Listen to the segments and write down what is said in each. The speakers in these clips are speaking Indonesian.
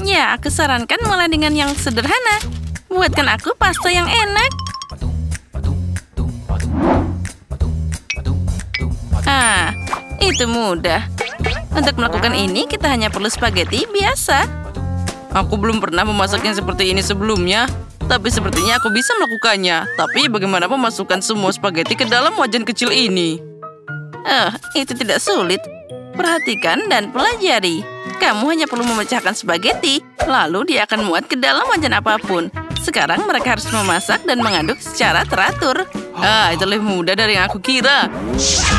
Ya, aku sarankan mulai dengan yang sederhana. Buatkan aku pasta yang enak. Ah, itu mudah. Untuk melakukan ini, kita hanya perlu spaghetti biasa. Aku belum pernah memasak yang seperti ini sebelumnya. Tapi sepertinya aku bisa melakukannya. Tapi bagaimana memasukkan semua spaghetti ke dalam wajan kecil ini? Itu tidak sulit. Perhatikan dan pelajari. Kamu hanya perlu memecahkan spaghetti, lalu dia akan muat ke dalam wajan apapun. Sekarang mereka harus memasak dan mengaduk secara teratur. Itu lebih mudah dari yang aku kira.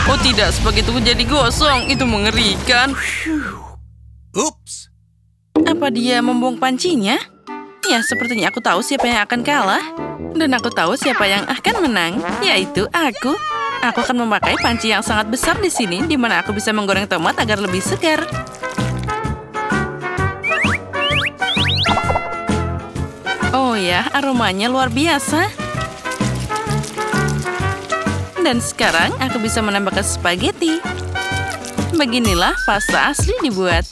Oh tidak, spaghettiku jadi gosong. Itu mengerikan. Ups. Apa dia membuang pancinya? Ya, sepertinya aku tahu siapa yang akan kalah. Dan aku tahu siapa yang akan menang, yaitu aku. Aku akan memakai panci yang sangat besar di sini, di mana aku bisa menggoreng tomat agar lebih segar. Oh ya, aromanya luar biasa. Dan sekarang aku bisa menambahkan spaghetti. Beginilah pasta asli dibuat.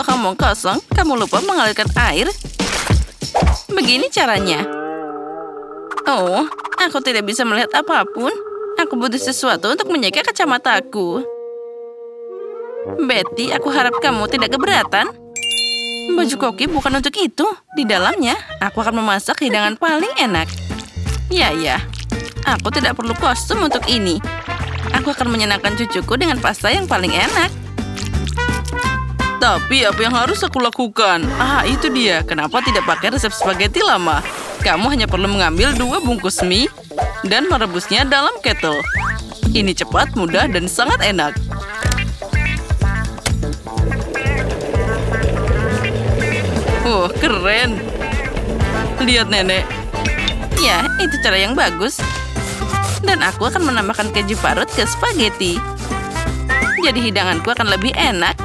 Kamu kosong, kamu lupa mengalirkan air. Begini caranya. Oh, aku tidak bisa melihat apapun. Aku butuh sesuatu untuk menjaga kacamataku. Betty, aku harap kamu tidak keberatan. Baju koki bukan untuk itu. Di dalamnya, aku akan memasak hidangan paling enak. Ya, aku tidak perlu kostum untuk ini. Aku akan menyenangkan cucuku dengan pasta yang paling enak. Tapi apa yang harus aku lakukan? Itu dia. Kenapa tidak pakai resep spaghetti lama? Kamu hanya perlu mengambil 2 bungkus mie dan merebusnya dalam kettle. Ini cepat, mudah, dan sangat enak. Keren. Lihat, Nenek. Ya, itu cara yang bagus. Dan aku akan menambahkan keju parut ke spaghetti. Jadi hidanganku akan lebih enak.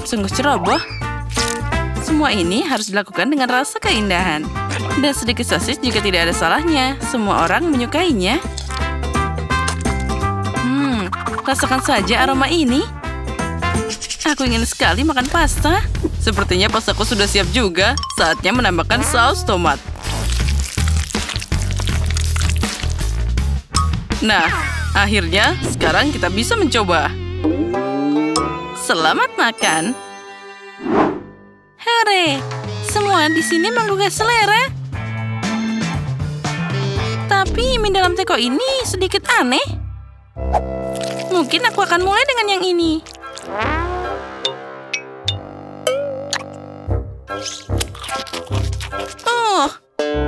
Sungguh ceroboh. Semua ini harus dilakukan dengan rasa keindahan. Dan sedikit sosis juga tidak ada salahnya. Semua orang menyukainya. Rasakan saja aroma ini. Aku ingin sekali makan pasta. Sepertinya pastaku sudah siap juga. Saatnya menambahkan saus tomat. Nah, akhirnya sekarang kita bisa mencoba. Selamat makan. Hore, semua di sini menggugah selera. Tapi mie dalam teko ini sedikit aneh. Mungkin aku akan mulai dengan yang ini.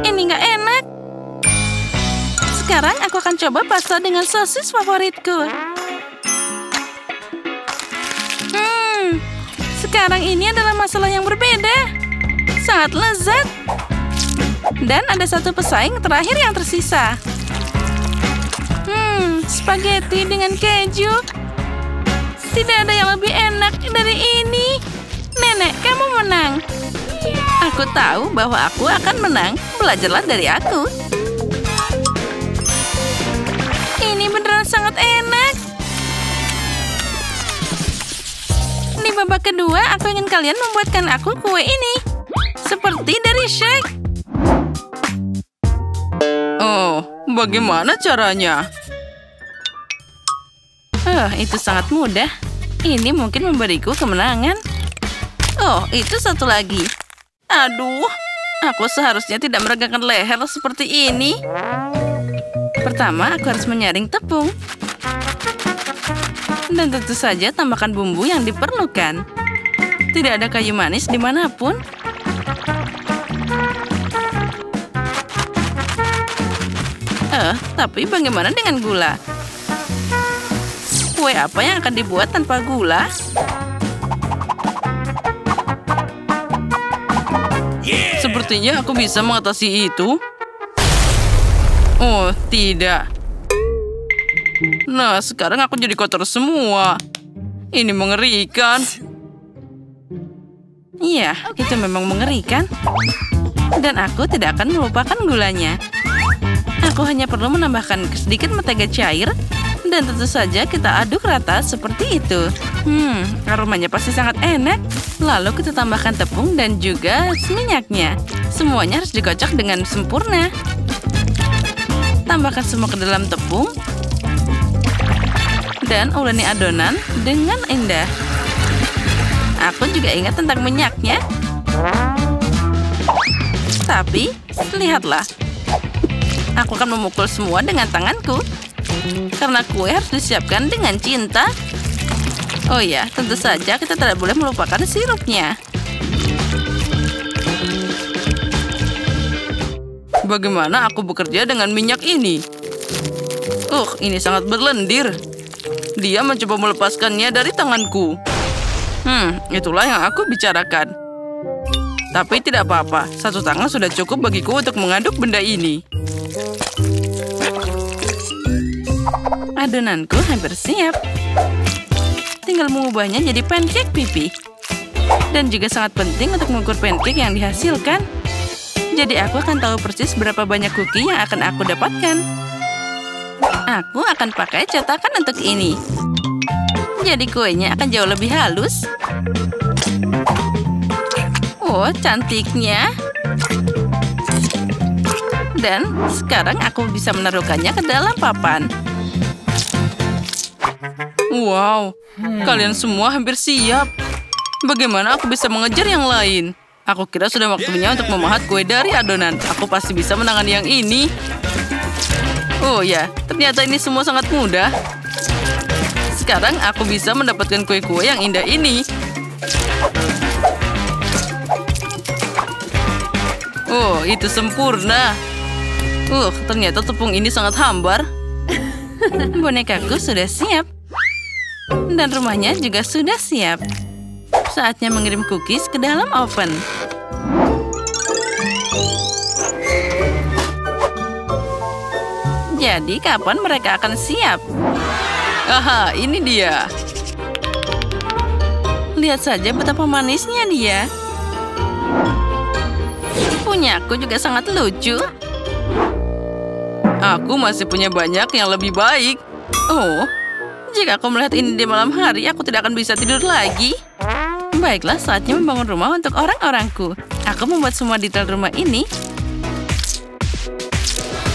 Ini nggak enak. Sekarang aku akan coba pasta dengan sosis favoritku. Sekarang ini adalah masalah yang berbeda. Sangat lezat. Dan ada satu pesaing terakhir yang tersisa. Spaghetti dengan keju. Tidak ada yang lebih enak dari ini. Nenek, kamu menang. Aku tahu bahwa aku akan menang. Belajarlah dari aku. Ini beneran sangat enak. Di babak kedua, aku ingin kalian membuatkan aku kue ini. Seperti dari Shrek. Bagaimana caranya? Itu sangat mudah. Ini mungkin memberiku kemenangan. Itu satu lagi. Aduh, aku seharusnya tidak meregangkan leher seperti ini. Pertama, aku harus menyaring tepung. Dan tentu saja tambahkan bumbu yang diperlukan. Tidak ada kayu manis dimanapun. Tapi bagaimana dengan gula? Kue apa yang akan dibuat tanpa gula? Sepertinya aku bisa mengatasi itu. Oh, tidak. Nah, sekarang aku jadi kotor semua. Ini mengerikan. Iya, itu memang mengerikan. Dan aku tidak akan melupakan gulanya. Aku hanya perlu menambahkan sedikit mentega cair Dan tentu saja kita aduk rata seperti itu. Aromanya pasti sangat enak. Lalu kita tambahkan tepung dan juga minyaknya. Semuanya harus dikocok dengan sempurna. Tambahkan semua ke dalam tepung. Dan uleni adonan dengan indah. Aku juga ingat tentang minyaknya. Tapi, lihatlah. Aku akan memukul semua dengan tanganku. Karena kue harus disiapkan dengan cinta. Oh ya, tentu saja kita tidak boleh melupakan sirupnya. Bagaimana aku bekerja dengan minyak ini? Ini sangat berlendir. Dia mencoba melepaskannya dari tanganku. Itulah yang aku bicarakan. Tapi tidak apa-apa, satu tangan sudah cukup bagiku untuk mengaduk benda ini. Adonanku hampir siap. Tinggal mengubahnya jadi pancake pipi. Dan juga sangat penting untuk mengukur pancake yang dihasilkan. Jadi aku akan tahu persis berapa banyak cookie yang akan aku dapatkan. Aku akan pakai cetakan untuk ini. Jadi kuenya akan jauh lebih halus. Oh, cantiknya. Dan sekarang aku bisa menaruhkannya ke dalam papan. Wow, kalian semua hampir siap. Bagaimana aku bisa mengejar yang lain? Aku kira sudah waktunya untuk memahat kue dari adonan. Aku pasti bisa menangani yang ini. Oh ya, ternyata ini semua sangat mudah. Sekarang aku bisa mendapatkan kue-kue yang indah ini. Oh, itu sempurna. Ternyata tepung ini sangat hambar. Bonekaku sudah siap. Dan rumahnya juga sudah siap. Saatnya mengirim cookies ke dalam oven. Jadi kapan mereka akan siap? Aha, ini dia. Lihat saja betapa manisnya dia. Punyaku juga sangat lucu. Aku masih punya banyak yang lebih baik. Oh, jika aku melihat ini di malam hari, aku tidak akan bisa tidur lagi. Baiklah, saatnya membangun rumah untuk orang-orangku. Aku membuat semua detail rumah ini.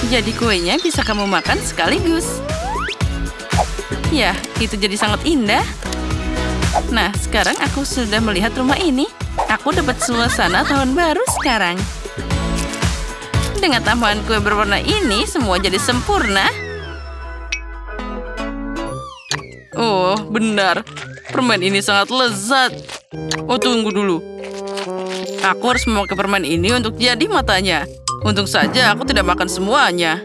Jadi kuenya bisa kamu makan sekaligus. Ya, itu jadi sangat indah. Nah, sekarang aku sudah melihat rumah ini. Aku dapat suasana tahun baru sekarang. Dengan tambahan kue berwarna ini, semua jadi sempurna. Oh, benar. Permen ini sangat lezat. Oh, tunggu dulu. Aku harus memakai permen ini untuk jadi matanya. Untung saja aku tidak makan semuanya.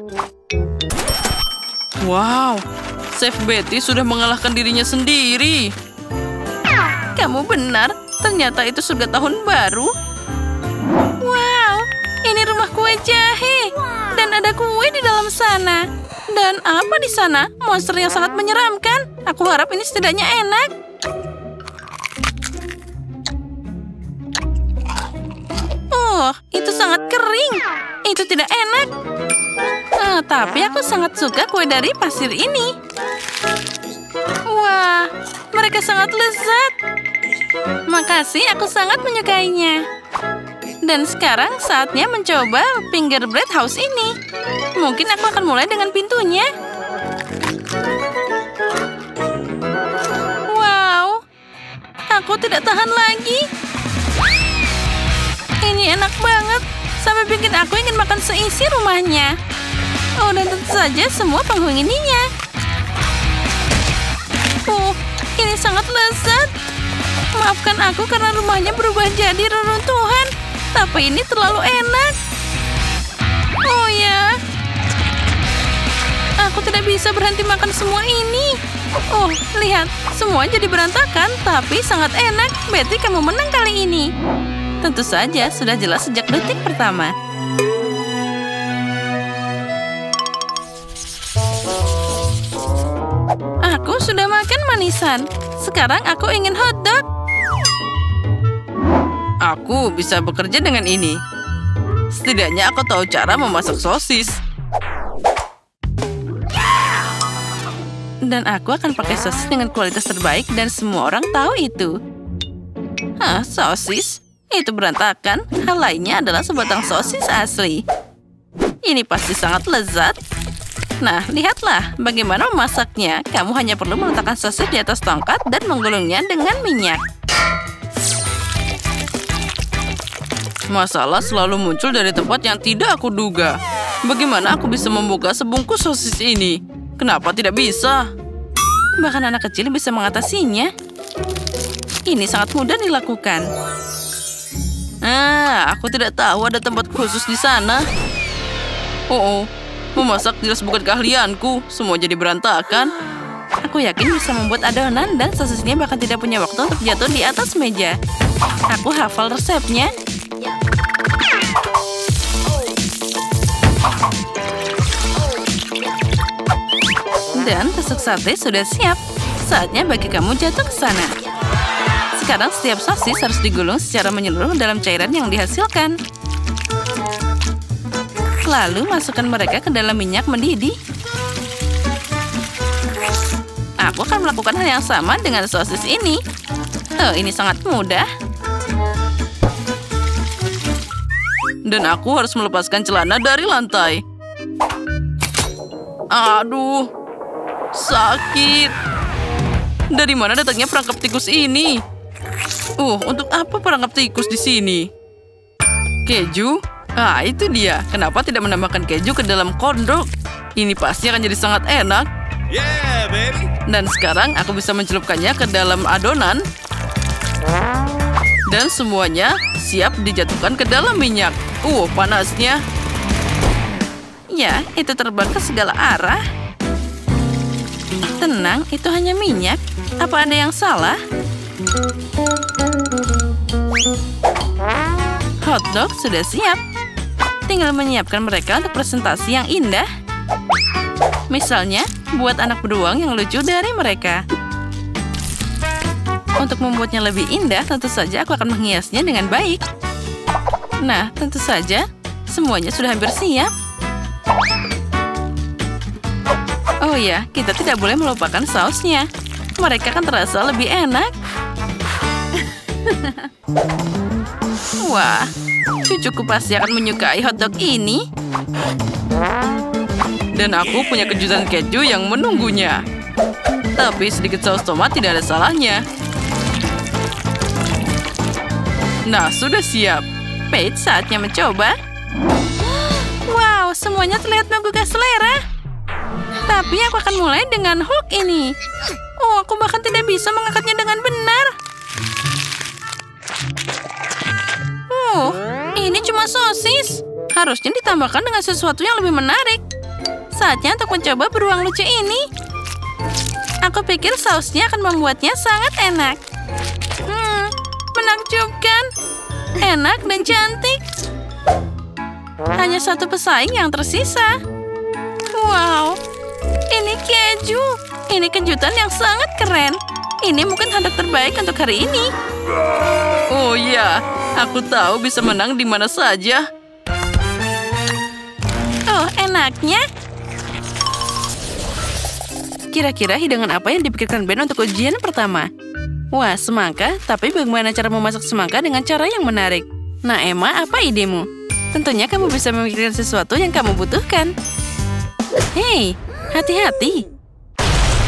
Wow, Chef Betty sudah mengalahkan dirinya sendiri. Kamu benar, ternyata itu surga tahun baru. Wow, ini rumah kue jahe. Dan ada kue di dalam sana. Dan apa di sana? Monster yang sangat menyeramkan. Aku harap ini setidaknya enak. Oh, itu sangat kering. Itu tidak enak. Tapi aku sangat suka kue dari pasir ini. Wah, mereka sangat lezat. Makasih, aku sangat menyukainya. Dan sekarang saatnya mencoba fingerbread house ini. Mungkin aku akan mulai dengan pintunya. Wow, aku tidak tahan lagi. Ini enak banget. Sampai bikin aku ingin makan seisi rumahnya. Oh, dan tentu saja semua penghuninya. Oh, ini sangat lezat. Maafkan aku karena rumahnya berubah jadi reruntuhan. Tapi ini terlalu enak. Oh ya. Aku tidak bisa berhenti makan semua ini. Oh, lihat. Semua jadi berantakan, tapi sangat enak. Betty, kamu menang kali ini. Tentu saja, sudah jelas sejak detik pertama. Aku sudah makan manisan. Sekarang aku ingin hotdog. Aku bisa bekerja dengan ini. Setidaknya aku tahu cara memasak sosis. Dan aku akan pakai sosis dengan kualitas terbaik dan semua orang tahu itu. Hah, sosis? Itu berantakan. Hal lainnya adalah sebatang sosis asli. Ini pasti sangat lezat. Nah, lihatlah bagaimana memasaknya. Kamu hanya perlu meletakkan sosis di atas tongkat dan menggulungnya dengan minyak. Masalah selalu muncul dari tempat yang tidak aku duga. Bagaimana aku bisa membuka sebungkus sosis ini? Kenapa tidak bisa? Bahkan anak kecil bisa mengatasinya. Ini sangat mudah dilakukan. Aku tidak tahu ada tempat khusus di sana. Oh, memasak jelas bukan keahlianku. Semua jadi berantakan. Aku yakin bisa membuat adonan dan sosisnya bahkan tidak punya waktu untuk jatuh di atas meja. Aku hafal resepnya. Dan tusuk sate sudah siap. Saatnya bagi kamu jatuh ke sana. Sekarang setiap sosis harus digulung secara menyeluruh dalam cairan yang dihasilkan. Lalu masukkan mereka ke dalam minyak mendidih. Aku akan melakukan hal yang sama dengan sosis ini. Oh, ini sangat mudah. Dan aku harus melepaskan celana dari lantai. Aduh, sakit. Dari mana datangnya perangkap tikus ini? Untuk apa perangkap tikus di sini? Keju? Itu dia. Kenapa tidak menambahkan keju ke dalam kondok? Ini pasti akan jadi sangat enak. Yeah, baby. Dan sekarang aku bisa mencelupkannya ke dalam adonan. Dan semuanya siap dijatuhkan ke dalam minyak. Panasnya. Ya, itu terbang ke segala arah. Tenang, itu hanya minyak. Apa ada yang salah? Hotdog sudah siap. Tinggal menyiapkan mereka untuk presentasi yang indah. Misalnya, buat anak beruang yang lucu dari mereka. Untuk membuatnya lebih indah, tentu saja aku akan menghiasnya dengan baik. Nah, tentu saja, semuanya sudah hampir siap. Oh ya, kita tidak boleh melupakan sausnya. Mereka akan terasa lebih enak. Wah, cucuku pasti akan menyukai hotdog ini. Dan aku punya kejutan keju yang menunggunya. Tapi sedikit saus tomat tidak ada salahnya. Nah, sudah siap. Paige, saatnya mencoba. Wow, semuanya terlihat menggugah selera. Tapi aku akan mulai dengan Hulk ini. Aku bahkan tidak bisa mengangkatnya dengan benar. Ini cuma sosis. Harusnya ditambahkan dengan sesuatu yang lebih menarik. Saatnya untuk mencoba beruang lucu ini. Aku pikir sausnya akan membuatnya sangat enak. Menakjubkan. Enak dan cantik. Hanya satu pesaing yang tersisa. Wow, ini keju. Ini kejutan yang sangat keren. Ini mungkin hotdog terbaik untuk hari ini. Oh ya, aku tahu bisa menang di mana saja. Oh, enaknya. Kira-kira hidangan apa yang dipikirkan Ben untuk ujian pertama? Wah, semangka. Tapi bagaimana cara memasak semangka dengan cara yang menarik? Nah, Emma, apa idemu? Tentunya kamu bisa memikirkan sesuatu yang kamu butuhkan. Hei, hati-hati.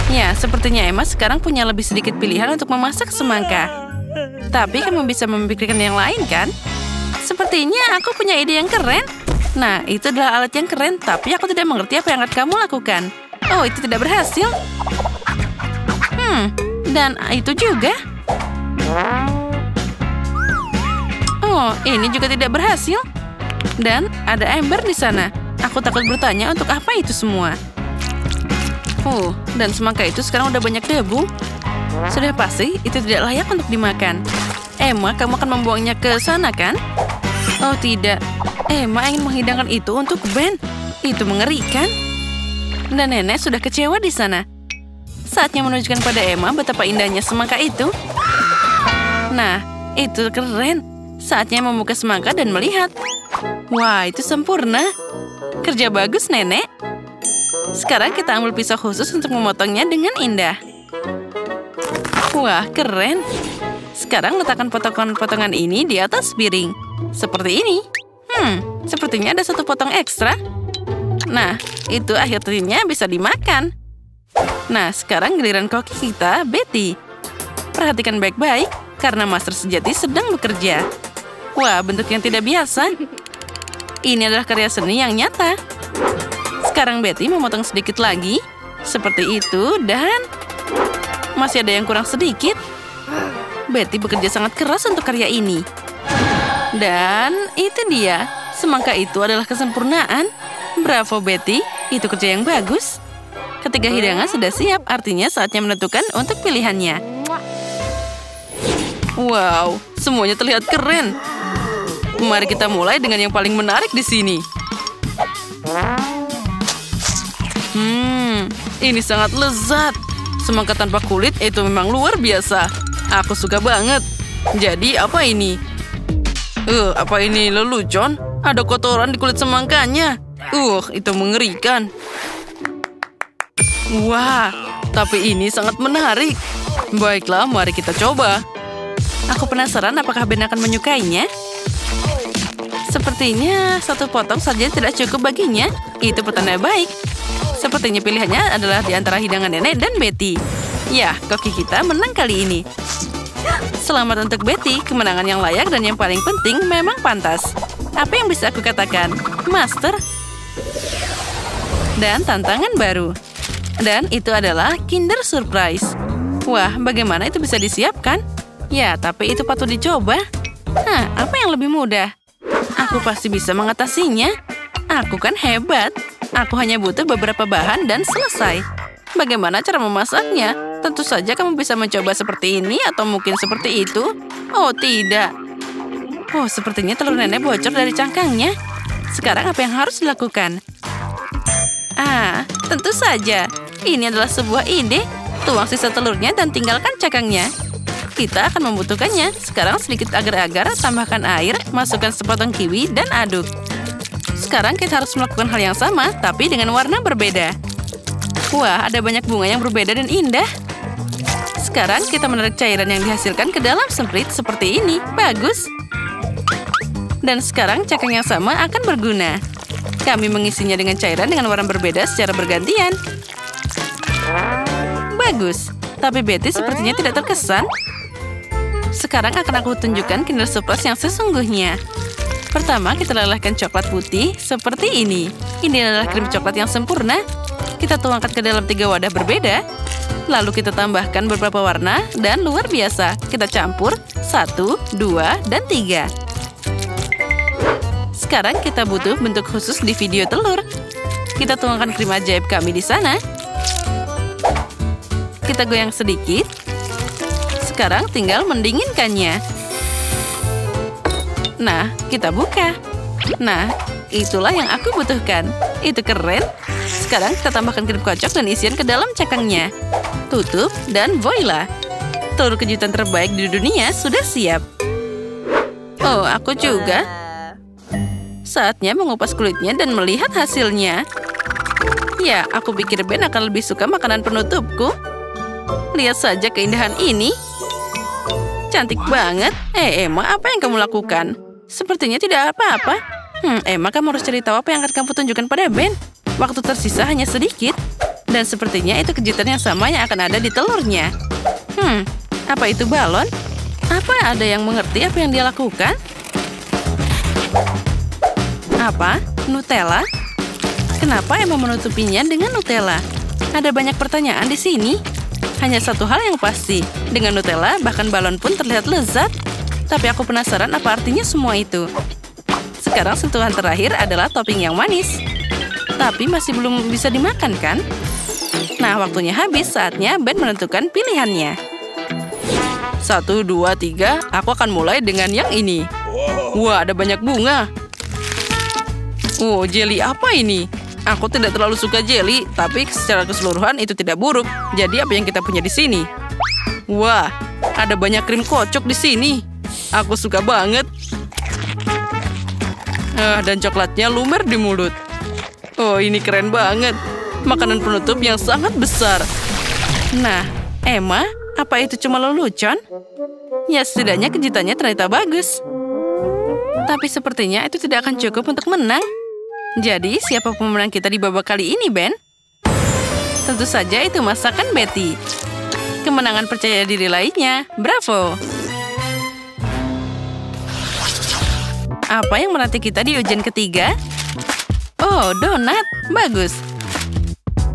Ya, sepertinya Emma sekarang punya lebih sedikit pilihan untuk memasak semangka. Tapi kamu bisa memikirkan yang lain, kan? Sepertinya aku punya ide yang keren. Nah, itu adalah alat yang keren, tapi aku tidak mengerti apa yang akan kamu lakukan. Oh, itu tidak berhasil. Dan itu juga. Oh, ini juga tidak berhasil. Dan ada ember di sana. Aku takut bertanya untuk apa itu semua. Dan semangka itu sekarang udah banyak debu. Sudah pasti itu tidak layak untuk dimakan. Emma, kamu akan membuangnya ke sana, kan? Oh, tidak. Emma ingin menghidangkan itu untuk Ben. Itu mengerikan. Dan nenek sudah kecewa di sana. Saatnya menunjukkan pada Emma betapa indahnya semangka itu. Nah, itu keren. Saatnya membuka semangka dan melihat. Wah, itu sempurna. Kerja bagus, nenek. Sekarang kita ambil pisau khusus untuk memotongnya dengan indah. Wah, keren. Sekarang letakkan potongan-potongan ini di atas piring. Seperti ini. Sepertinya ada satu potong ekstra. Nah, itu akhirnya bisa dimakan. Nah, sekarang giliran koki kita, Betty. Perhatikan baik-baik, karena master sejati sedang bekerja. Wah, bentuk yang tidak biasa. Ini adalah karya seni yang nyata. Sekarang Betty memotong sedikit lagi. Seperti itu, dan masih ada yang kurang sedikit. Betty bekerja sangat keras untuk karya ini. Dan itu dia. Semangka itu adalah kesempurnaan. Bravo, Betty. Itu kerja yang bagus. Ketika hidangan sudah siap, artinya saatnya menentukan untuk pilihannya. Wow, semuanya terlihat keren. Mari kita mulai dengan yang paling menarik di sini. Ini sangat lezat. Semangka tanpa kulit itu memang luar biasa. Aku suka banget. Jadi apa ini? Apa ini lelucon? Ada kotoran di kulit semangkanya. Itu mengerikan. Wah, tapi ini sangat menarik. Baiklah, mari kita coba. Aku penasaran apakah Ben akan menyukainya. Sepertinya satu potong saja tidak cukup baginya. Itu petanda baik. Sepertinya pilihannya adalah di antara hidangan nenek dan Betty. Ya, koki kita menang kali ini. Selamat untuk Betty, kemenangan yang layak dan yang paling penting memang pantas. Apa yang bisa aku katakan? Master. Dan tantangan baru. Dan itu adalah Kinder Surprise. Wah, bagaimana itu bisa disiapkan? Ya, tapi itu patut dicoba. Apa yang lebih mudah? Aku pasti bisa mengatasinya. Aku kan hebat. Aku hanya butuh beberapa bahan dan selesai. Bagaimana cara memasaknya? Tentu saja kamu bisa mencoba seperti ini atau mungkin seperti itu. Oh, tidak. Oh, sepertinya telur nenek bocor dari cangkangnya. Sekarang apa yang harus dilakukan? Tentu saja. Ini adalah sebuah ide. Tuang sisa telurnya dan tinggalkan cangkangnya. Kita akan membutuhkannya. Sekarang sedikit agar-agar, tambahkan air, masukkan sepotong kiwi, dan aduk. Sekarang kita harus melakukan hal yang sama, tapi dengan warna berbeda. Wah, ada banyak bunga yang berbeda dan indah. Sekarang kita menarik cairan yang dihasilkan ke dalam semprit seperti ini. Bagus. Dan sekarang cangkang yang sama akan berguna. Kami mengisinya dengan cairan dengan warna berbeda secara bergantian. Bagus. Tapi Betty sepertinya tidak terkesan. Sekarang akan aku tunjukkan Kinder Surprise yang sesungguhnya. Pertama, kita lelehkan coklat putih seperti ini. Ini adalah krim coklat yang sempurna. Kita tuangkan ke dalam 3 wadah berbeda. Lalu kita tambahkan beberapa warna dan luar biasa. Kita campur 1, 2, dan 3. Sekarang kita butuh bentuk khusus di video telur. Kita tuangkan krim ajaib kami di sana. Kita goyang sedikit. Sekarang tinggal mendinginkannya. Nah, kita buka. Nah, itulah yang aku butuhkan. Itu keren. Sekarang kita tambahkan krim kocok dan isian ke dalam cangkangnya. Tutup dan voila. Telur kejutan terbaik di dunia sudah siap. Oh, aku juga. Saatnya mengupas kulitnya dan melihat hasilnya. Ya, aku pikir Ben akan lebih suka makanan penutupku. Lihat saja keindahan ini. Cantik banget. Emma, apa yang kamu lakukan? Sepertinya tidak apa-apa. Emma, kamu harus cari tahu apa yang akan kamu tunjukkan pada Ben. Waktu tersisa hanya sedikit. Dan sepertinya itu kejutan yang sama yang akan ada di telurnya. Apa itu balon? Apa ada yang mengerti apa yang dia lakukan? Apa? Nutella? Kenapa Emma menutupinya dengan Nutella? Ada banyak pertanyaan di sini. Hanya satu hal yang pasti. Dengan Nutella, bahkan balon pun terlihat lezat. Tapi aku penasaran apa artinya semua itu. Sekarang sentuhan terakhir adalah topping yang manis. Tapi masih belum bisa dimakan, kan? Nah, waktunya habis. Saatnya Ben menentukan pilihannya. 1, 2, 3. Aku akan mulai dengan yang ini. Wah, ada banyak bunga. Oh, jelly apa ini? Aku tidak terlalu suka jelly, tapi secara keseluruhan itu tidak buruk. Jadi apa yang kita punya di sini? Wah, ada banyak krim kocok di sini. Aku suka banget. Dan coklatnya lumer di mulut. Oh, ini keren banget. makanan penutup yang sangat besar. Nah, Emma, apa itu cuma lelucon? Ya, setidaknya kejutannya ternyata bagus. Tapi sepertinya itu tidak akan cukup untuk menang. Jadi, siapa pemenang kita di babak kali ini, Ben? Tentu saja itu masakan Betty. Kemenangan percaya diri lainnya. Bravo! Apa yang menanti kita di ujian ketiga? Oh, donat. Bagus.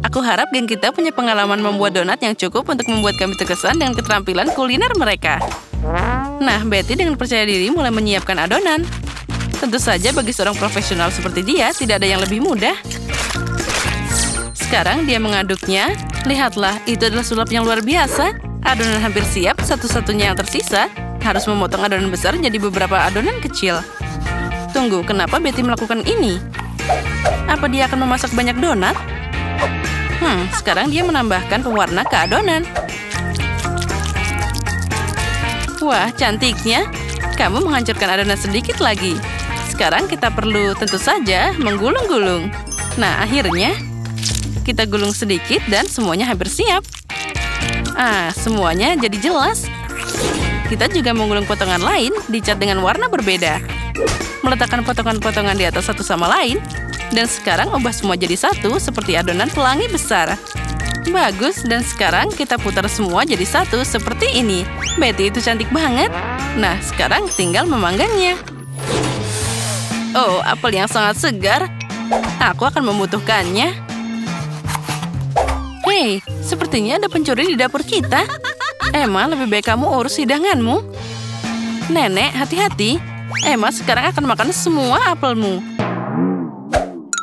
Aku harap geng kita punya pengalaman membuat donat yang cukup untuk membuat kami terkesan dengan keterampilan kuliner mereka. Nah, Betty dengan percaya diri mulai menyiapkan adonan. Tentu saja bagi seorang profesional seperti dia, tidak ada yang lebih mudah. Sekarang dia mengaduknya. Lihatlah, itu adalah sulap yang luar biasa. Adonan hampir siap, satu-satunya yang tersisa. Harus memotong adonan besar jadi beberapa adonan kecil. Tunggu, kenapa Betty melakukan ini? Apa dia akan memasak banyak donat? Sekarang dia menambahkan pewarna ke adonan. Wah, cantiknya. Kamu menghancurkan adonan sedikit lagi. Sekarang kita perlu tentu saja menggulung-gulung. Nah, akhirnya kita gulung sedikit dan semuanya hampir siap. Semuanya jadi jelas. Kita juga menggulung potongan lain, dicat dengan warna berbeda. Meletakkan potongan-potongan di atas satu sama lain. Dan sekarang ubah semua jadi satu seperti adonan pelangi besar. Bagus, dan sekarang kita putar semua jadi satu seperti ini. Betty itu cantik banget. Nah, sekarang tinggal memanggangnya. Oh, apel yang sangat segar. Aku akan membutuhkannya. Hei, sepertinya ada pencuri di dapur kita. Emma, lebih baik kamu urus hidanganmu. Nenek, hati-hati. Emma sekarang akan makan semua apelmu.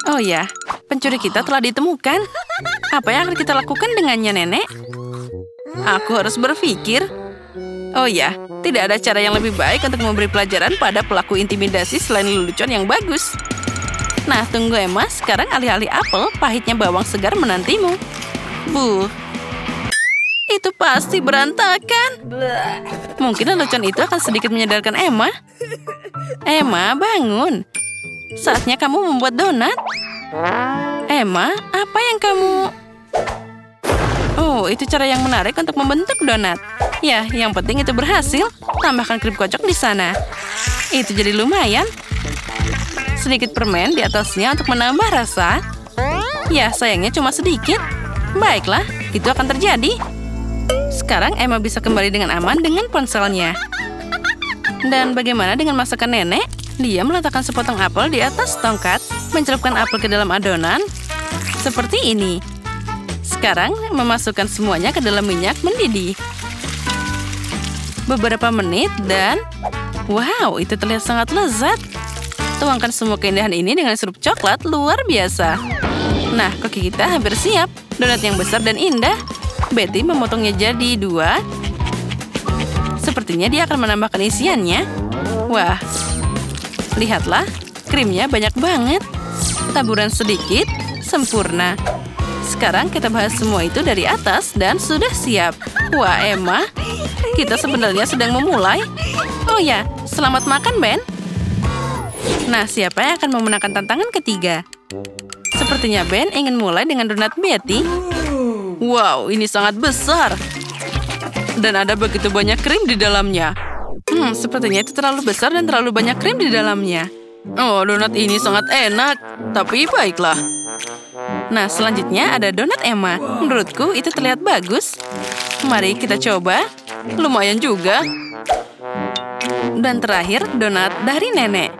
Oh ya, pencuri kita telah ditemukan. Apa yang akan kita lakukan dengannya, Nenek? Aku harus berpikir. Oh ya, tidak ada cara yang lebih baik untuk memberi pelajaran pada pelaku intimidasi selain lelucon yang bagus. Nah, tunggu Emma, sekarang alih-alih apel, pahitnya bawang segar menantimu. Itu pasti berantakan. Mungkin lelucon itu akan sedikit menyadarkan Emma. Emma, bangun. Saatnya kamu membuat donat. Emma, apa yang kamu... Oh, itu cara yang menarik untuk membentuk donat. Ya, yang penting itu berhasil. Tambahkan krim kocok di sana. Itu jadi lumayan. Sedikit permen di atasnya untuk menambah rasa. Ya, sayangnya cuma sedikit. Baiklah, itu akan terjadi. Sekarang Emma bisa kembali dengan aman dengan ponselnya. Dan bagaimana dengan masakan Nenek? Dia meletakkan sepotong apel di atas tongkat, mencelupkan apel ke dalam adonan, seperti ini. Sekarang, memasukkan semuanya ke dalam minyak mendidih. Beberapa menit dan... Wow, itu terlihat sangat lezat. Tuangkan semua keindahan ini dengan sirup coklat luar biasa. Nah, koki kita hampir siap. Donat yang besar dan indah. Betty memotongnya jadi 2. Sepertinya dia akan menambahkan isiannya. Wah, lihatlah, krimnya banyak banget. Taburan sedikit, sempurna. Sekarang kita bahas semua itu dari atas dan sudah siap. Wah, Emma, kita sebenarnya sedang memulai. Oh ya, selamat makan, Ben. Nah, siapa yang akan memenangkan tantangan ketiga? Sepertinya Ben ingin mulai dengan donat Betty. Wow, ini sangat besar. Dan ada begitu banyak krim di dalamnya. Sepertinya itu terlalu besar dan terlalu banyak krim di dalamnya. Oh, donat ini sangat enak. Tapi baiklah. Nah, selanjutnya ada donat Emma. Menurutku itu terlihat bagus. Mari kita coba. Lumayan juga. Dan terakhir, donat dari Nenek.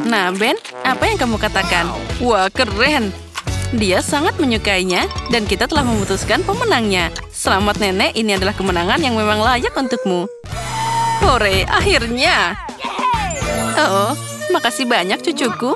Nah, Ben, apa yang kamu katakan? Wah, keren. Dia sangat menyukainya, dan kita telah memutuskan pemenangnya. Selamat, Nenek, ini adalah kemenangan yang memang layak untukmu. Hore, akhirnya. Oh, makasih banyak cucuku.